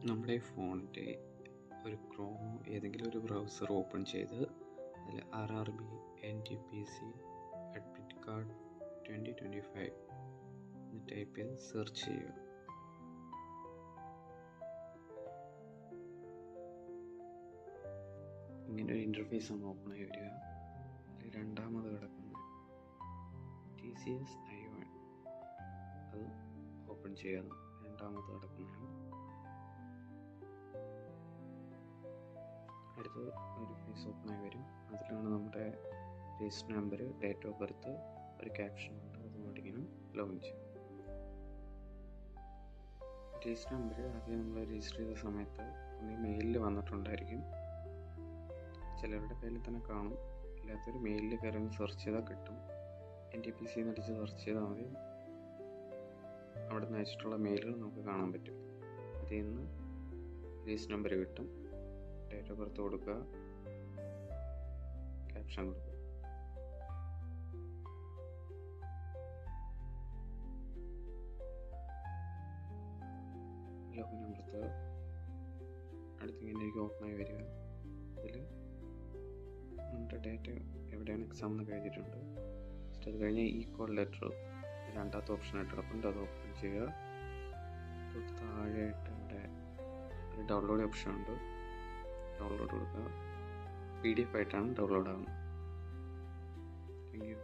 നമ്മുടെ ഫോണിൻ്റെ ഒരു ക്രോമോ ഏതെങ്കിലും ഒരു ബ്രൗസർ ഓപ്പൺ ചെയ്ത് അതിൽ RRB NTPC അഡ്മിറ്റ് കാർഡ് 2025 എന്ന് ടൈപ്പ് ചെയ്ത് സെർച്ച് ചെയ്യുക. ഇങ്ങനെ ഒരു ഇൻ്റർഫേസ് ആണ് ഓപ്പൺ ആയി വരിക. അതിൽ രണ്ടാമത് കിടക്കുന്ന TCS I1 അത് ഓപ്പൺ ചെയ്യാതെ രണ്ടാമത് കിടക്കുന്നതാണ്. അടുത്ത് ഒരു ഫേസ് ഓപ്പണായി വരും. അതിലാണ് നമ്മുടെ register number, date of birth, ഒരു ക്യാപ്ഷൻ ഉണ്ട്. അതുകൊണ്ട് ഇങ്ങനെ ലോഗിൻ ചെയ്യും. രജിസ്റ്റർ നമ്പർ ആദ്യം നമ്മൾ രജിസ്റ്റർ ചെയ്ത സമയത്ത് മെയിലിൽ വന്നിട്ടുണ്ടായിരിക്കും. ചിലരുടെ കയ്യിൽ തന്നെ കാണും. ഇല്ലാത്തൊരു മെയിലിൽ കയറി സെർച്ച് ചെയ്താൽ കിട്ടും. NTPC എന്നടിച്ച് സെർച്ച് ചെയ്താൽ മതി. അവിടെ നിന്ന് അയച്ചിട്ടുള്ള മെയിലുകൾ നമുക്ക് കാണാൻ പറ്റും. അതിൽ നിന്ന് രജിസ്റ്റർ നമ്പർ കിട്ടും. ഡേറ്റ് ഓഫ് ബർത്ത് കൊടുക്കുക, ക്യാപ്ഷൻ കൊടുക്കുക. ലോഗിൻ അമർത്തുക. അടുത്തിങ്ങനെ ഓപ്പണായി വരിക. അതിൽ നമ്മുടെ ഡേറ്റ് എവിടെയാണ് എക്സാം എന്ന് കഴിഞ്ഞിട്ടുണ്ട്. അത് കഴിഞ്ഞ് കോൾ ലെറ്റർ രണ്ടാമത്തെ ഓപ്ഷൻ ആയിട്ട് കിടപ്പുണ്ട്. അത് ഓപ്പൺ ചെയ്യുക. തൊട്ട് താഴെയായിട്ട് ഇവിടെ ഒരു ഡൗൺലോഡ് ഓപ്ഷൻ ഉണ്ട്. ഡൗൺലോഡ് കൊടുക്കുക. PDF ആയിട്ടാണ് ഡൗൺലോഡ് ആകുന്നത്. Thank you.